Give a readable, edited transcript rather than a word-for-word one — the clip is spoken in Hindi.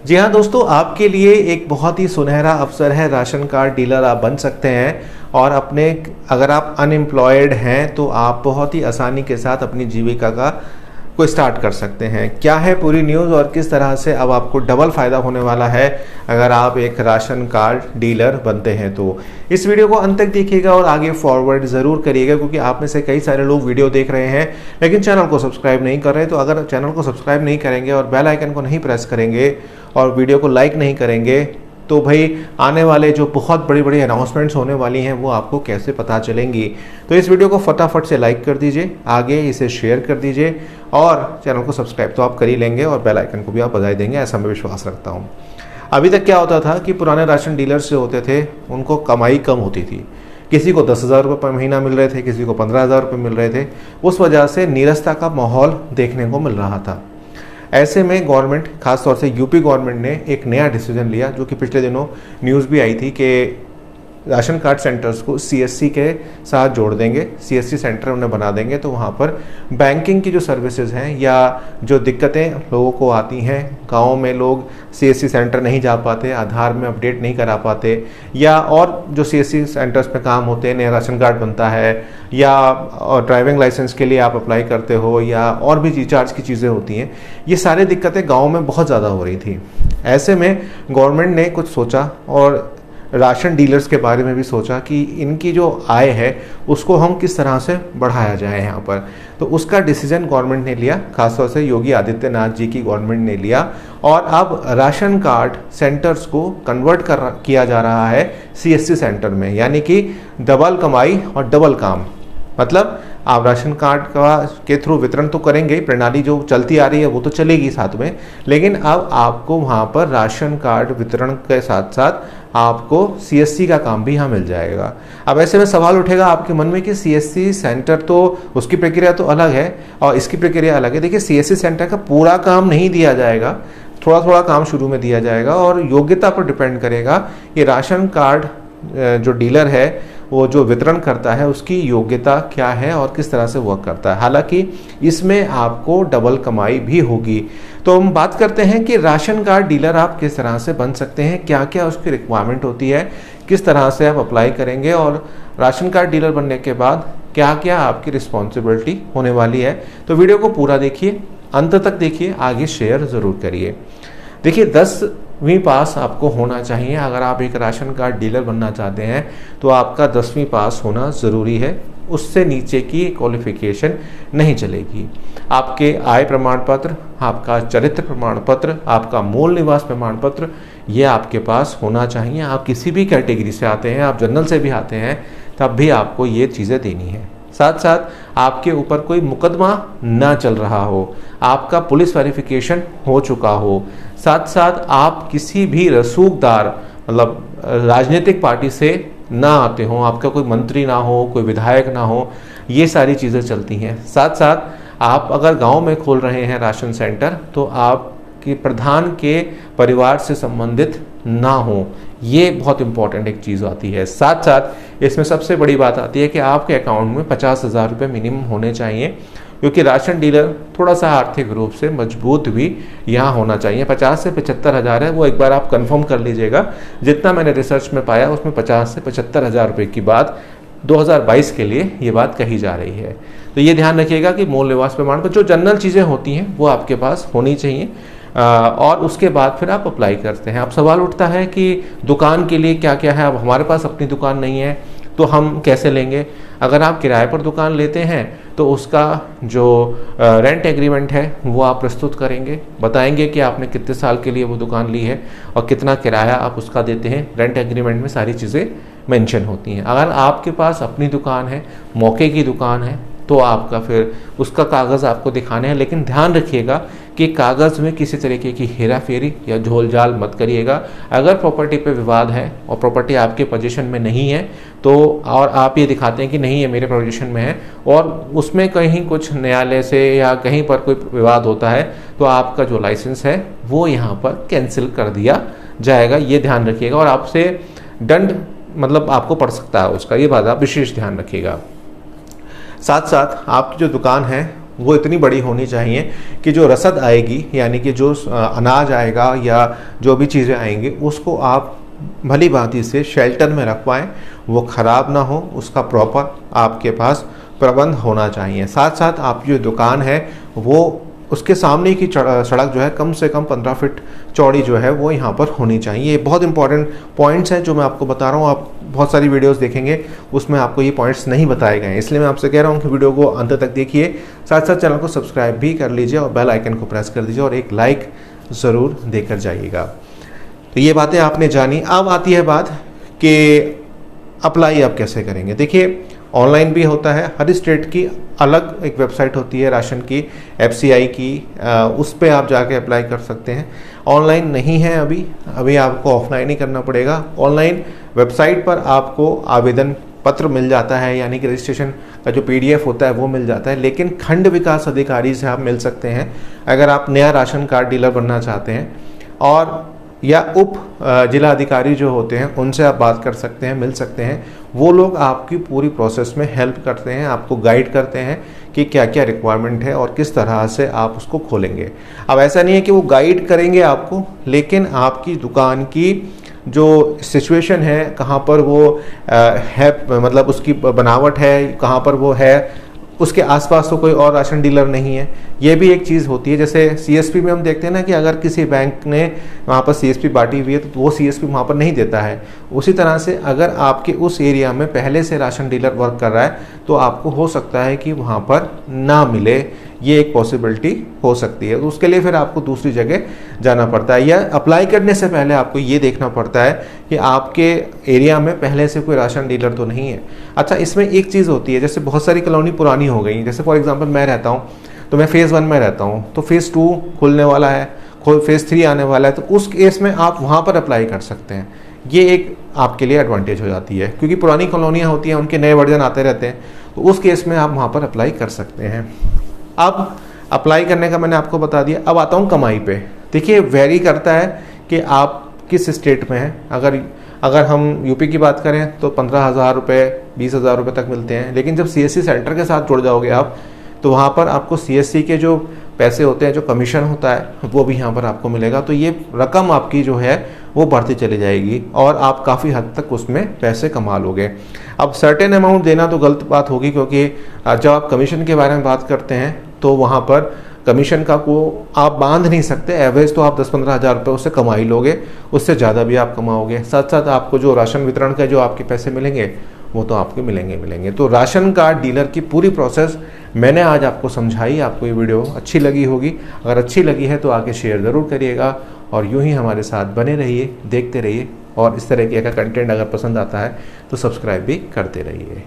जी हाँ दोस्तों, आपके लिए एक बहुत ही सुनहरा अवसर है। राशन कार्ड डीलर आप बन सकते हैं और अगर आप अनएम्प्लॉयड हैं तो आप बहुत ही आसानी के साथ अपनी जीविका को स्टार्ट कर सकते हैं। क्या है पूरी न्यूज़ और किस तरह से अब आपको डबल फ़ायदा होने वाला है अगर आप एक राशन कार्ड डीलर बनते हैं, तो इस वीडियो को अंत तक देखिएगा और आगे फॉरवर्ड ज़रूर करिएगा, क्योंकि आप में से कई सारे लोग वीडियो देख रहे हैं लेकिन चैनल को सब्सक्राइब नहीं कर रहे। तो अगर चैनल को सब्सक्राइब नहीं करेंगे और बेल आइकन को नहीं प्रेस करेंगे और वीडियो को लाइक नहीं करेंगे तो भाई आने वाले जो बहुत बड़ी बड़ी अनाउंसमेंट्स होने वाली हैं वो आपको कैसे पता चलेंगी। तो इस वीडियो को फटाफट से लाइक कर दीजिए, आगे इसे शेयर कर दीजिए और चैनल को सब्सक्राइब तो आप कर ही लेंगे और बेल आइकन को भी आप बजाय देंगे, ऐसा मैं विश्वास रखता हूँ। अभी तक क्या होता था कि पुराने राशन डीलर्स जो होते थे उनको कमाई कम होती थी। किसी को 10,000 रुपये पर महीना मिल रहे थे, किसी को 15,000 रुपये मिल रहे थे। उस वजह से नीरसता का माहौल देखने को मिल रहा था। ऐसे में गवर्नमेंट, खासतौर से यूपी गवर्नमेंट ने एक नया डिसीजन लिया, जो कि पिछले दिनों न्यूज़ भी आई थी कि राशन कार्ड सेंटर्स को सीएससी के साथ जोड़ देंगे, सीएससी सेंटर उन्हें बना देंगे। तो वहाँ पर बैंकिंग की जो सर्विसेज हैं या जो दिक्कतें लोगों को आती हैं, गाँव में लोग सीएससी सेंटर नहीं जा पाते, आधार में अपडेट नहीं करा पाते, या और जो सीएससी सेंटर्स पे काम होते हैं, नया राशन कार्ड बनता है या ड्राइविंग लाइसेंस के लिए आप अप्लाई करते हो या और भी रिचार्ज की चीज़ें होती हैं, ये सारी दिक्कतें गाँव में बहुत ज़्यादा हो रही थी। ऐसे में गवर्नमेंट ने कुछ सोचा और राशन डीलर्स के बारे में भी सोचा कि इनकी जो आय है उसको हम किस तरह से बढ़ाया जाए यहाँ पर। तो उसका डिसीजन गवर्नमेंट ने लिया, खासतौर से योगी आदित्यनाथ जी की गवर्नमेंट ने लिया, और अब राशन कार्ड सेंटर्स को कन्वर्ट किया जा रहा है सीएससी सेंटर में, यानी कि डबल कमाई और डबल काम। मतलब आप राशन कार्ड के थ्रू वितरण तो करेंगे, प्रणाली जो चलती आ रही है वो तो चलेगी साथ में, लेकिन अब आपको वहाँ पर राशन कार्ड वितरण के साथ साथ आपको सीएससी का काम भी यहाँ मिल जाएगा। अब ऐसे में सवाल उठेगा आपके मन में कि सीएससी सेंटर तो उसकी प्रक्रिया तो अलग है और इसकी प्रक्रिया अलग है। देखिए, सीएससी सेंटर का पूरा काम नहीं दिया जाएगा, थोड़ा थोड़ा काम शुरू में दिया जाएगा और योग्यता पर डिपेंड करेगा कि राशन कार्ड जो डीलर है वो जो वितरण करता है उसकी योग्यता क्या है और किस तरह से वर्क करता है। हालांकि इसमें आपको डबल कमाई भी होगी। तो हम बात करते हैं कि राशन कार्ड डीलर आप किस तरह से बन सकते हैं, क्या क्या उसकी रिक्वायरमेंट होती है, किस तरह से आप अप्लाई करेंगे और राशन कार्ड डीलर बनने के बाद क्या क्या आपकी रिस्पॉन्सिबिलिटी होने वाली है। तो वीडियो को पूरा देखिए, अंत तक देखिए, आगे शेयर ज़रूर करिए। देखिए, 10वीं पास आपको होना चाहिए। अगर आप एक राशन कार्ड डीलर बनना चाहते हैं तो आपका 10वीं पास होना ज़रूरी है, उससे नीचे की क्वालिफिकेशन नहीं चलेगी। आपके आय प्रमाण पत्र, आपका चरित्र प्रमाण पत्र, आपका मूल निवास प्रमाण पत्र, ये आपके पास होना चाहिए। आप किसी भी कैटेगरी से आते हैं, आप जनरल से भी आते हैं, तब भी आपको ये चीज़ें देनी है। साथ साथ आपके ऊपर कोई मुकदमा ना चल रहा हो, आपका पुलिस वेरिफिकेशन हो चुका हो, साथ साथ आप किसी भी रसूखदार मतलब राजनीतिक पार्टी से ना आते हो, आपका कोई मंत्री ना हो, कोई विधायक ना हो, ये सारी चीज़ें चलती हैं। साथ साथ आप अगर गांव में खोल रहे हैं राशन सेंटर तो आपके प्रधान के परिवार से संबंधित ना हो, ये बहुत इंपॉर्टेंट एक चीज़ आती है। साथ साथ इसमें सबसे बड़ी बात आती है कि आपके अकाउंट में 50,000 रुपये मिनिमम होने चाहिए, क्योंकि राशन डीलर थोड़ा सा आर्थिक रूप से मजबूत भी यहाँ होना चाहिए। 50 से 75,000 है, वो एक बार आप कंफर्म कर लीजिएगा। जितना मैंने रिसर्च में पाया उसमें 50 से 75,000 रुपये की बात 2022 के लिए ये बात कही जा रही है। तो ये ध्यान रखिएगा कि मूल निवास प्रमाण पर जो जनरल चीज़ें होती हैं वो आपके पास होनी चाहिए और उसके बाद फिर आप अप्लाई करते हैं। अब सवाल उठता है कि दुकान के लिए क्या क्या है। अब हमारे पास अपनी दुकान नहीं है तो हम कैसे लेंगे। अगर आप किराए पर दुकान लेते हैं तो उसका जो रेंट एग्रीमेंट है वो आप प्रस्तुत करेंगे, बताएंगे कि आपने कितने साल के लिए वो दुकान ली है और कितना किराया आप उसका देते हैं। रेंट एग्रीमेंट में सारी चीज़ें मेंशन होती हैं। अगर आपके पास अपनी दुकान है, मौके की दुकान है, तो आपका फिर उसका कागज़ आपको दिखाने हैं, लेकिन ध्यान रखिएगा कि कागज़ में किसी तरीके की हेरा फेरी या झोल झाल मत करिएगा। अगर प्रॉपर्टी पे विवाद है और प्रॉपर्टी आपके पोजीशन में नहीं है तो और आप ये दिखाते हैं कि नहीं ये मेरे पोजीशन में है और उसमें कहीं कुछ न्यायालय से या कहीं पर कोई विवाद होता है तो आपका जो लाइसेंस है वो यहाँ पर कैंसिल कर दिया जाएगा। ये ध्यान रखिएगा और आपसे दंड मतलब आपको पड़ सकता है उसका, ये बात आप विशेष ध्यान रखिएगा। साथ साथ आपकी जो दुकान है वो इतनी बड़ी होनी चाहिए कि जो रसद आएगी, यानी कि जो अनाज आएगा या जो भी चीज़ें आएंगी, उसको आप भली भांति से शेल्टर में रख पाएँ, वो ख़राब ना हो, उसका प्रॉपर आपके पास प्रबंध होना चाहिए। साथ साथ आपकी जो दुकान है वो उसके सामने की सड़क जो है कम से कम 15 फीट चौड़ी जो है वो यहाँ पर होनी चाहिए। ये बहुत इंपॉर्टेंट पॉइंट्स हैं जो मैं आपको बता रहा हूँ। आप बहुत सारी वीडियोस देखेंगे उसमें आपको ये पॉइंट्स नहीं बताए गए हैं, इसलिए मैं आपसे कह रहा हूँ कि वीडियो को अंत तक देखिए, साथ साथ चैनल को सब्सक्राइब भी कर लीजिए और बेल आइकन को प्रेस कर दीजिए और एक लाइक ज़रूर देकर जाइएगा। तो ये बातें आपने जानी। अब आती है बात कि अप्लाई आप कैसे करेंगे। देखिए, ऑनलाइन भी होता है, हर स्टेट की अलग एक वेबसाइट होती है राशन की, FCI की, उस पर आप जाके अप्लाई कर सकते हैं। ऑनलाइन नहीं है अभी आपको ऑफलाइन ही करना पड़ेगा। ऑनलाइन वेबसाइट पर आपको आवेदन पत्र मिल जाता है, यानी कि रजिस्ट्रेशन का जो PDF होता है वो मिल जाता है, लेकिन खंड विकास अधिकारी से आप मिल सकते हैं अगर आप नया राशन कार्ड डीलर बनना चाहते हैं, और या उप जिला अधिकारी जो होते हैं उनसे आप बात कर सकते हैं, मिल सकते हैं। वो लोग आपकी पूरी प्रोसेस में हेल्प करते हैं, आपको गाइड करते हैं कि क्या क्या रिक्वायरमेंट है और किस तरह से आप उसको खोलेंगे। अब ऐसा नहीं है कि वो गाइड करेंगे आपको, लेकिन आपकी दुकान की जो सिचुएशन है, कहाँ पर वो है, मतलब उसकी बनावट है, कहाँ पर वो है, उसके आसपास तो कोई और राशन डीलर नहीं है, ये भी एक चीज़ होती है। जैसे CSP में हम देखते हैं ना कि अगर किसी बैंक ने वहाँ पर CSP बांटी हुई है तो वो CSP वहाँ पर नहीं देता है। उसी तरह से अगर आपके उस एरिया में पहले से राशन डीलर वर्क कर रहा है तो आपको हो सकता है कि वहाँ पर ना मिले, ये एक पॉसिबिलिटी हो सकती है। तो उसके लिए फिर आपको दूसरी जगह जाना पड़ता है, या अप्लाई करने से पहले आपको ये देखना पड़ता है कि आपके एरिया में पहले से कोई राशन डीलर तो नहीं है। अच्छा, इसमें एक चीज़ होती है, जैसे बहुत सारी कॉलोनी पुरानी हो गई, जैसे फॉर एग्जांपल मैं रहता हूँ तो मैं फेज़ 1 में रहता हूँ, तो फेज़ 2 खुलने वाला है, फेज़ 3 आने वाला है, तो उस केस में आप वहाँ पर अप्लाई कर सकते हैं। ये एक आपके लिए एडवांटेज हो जाती है, क्योंकि पुरानी कॉलोनियाँ होती हैं, उनके नए वर्जन आते रहते हैं, तो उस केस में आप वहाँ पर अप्लाई कर सकते हैं। अब अप्लाई करने का मैंने आपको बता दिया। अब आता हूँ कमाई पे। देखिए, वेरी करता है कि आप किस स्टेट में हैं। अगर हम यूपी की बात करें तो 15,000 रुपये 20,000 रुपये तक मिलते हैं, लेकिन जब CSC सेंटर के साथ जुड़ जाओगे आप, तो वहाँ पर आपको CSC के जो पैसे होते हैं, जो कमीशन होता है, वो भी यहाँ पर आपको मिलेगा। तो ये रकम आपकी जो है वो बढ़ती चली जाएगी और आप काफ़ी हद तक उसमें पैसे कमा लोगे। अब सर्टेन अमाउंट देना तो गलत बात होगी, क्योंकि जब आप कमीशन के बारे में बात करते हैं तो वहाँ पर कमीशन का को आप बांध नहीं सकते। एवरेज तो आप 10-15 हज़ार रुपये उससे कमा ही लोगे, उससे ज़्यादा भी आप कमाओगे। साथ साथ आपको जो राशन वितरण के जो आपके पैसे मिलेंगे वो तो आपके मिलेंगे। तो राशन कार्ड डीलर की पूरी प्रोसेस मैंने आज आपको समझाई। आपको ये वीडियो अच्छी लगी होगी, अगर अच्छी लगी है तो आके शेयर ज़रूर करिएगा और यूँ ही हमारे साथ बने रहिए, देखते रहिए, और इस तरह का कंटेंट अगर पसंद आता है तो सब्सक्राइब भी करते रहिए।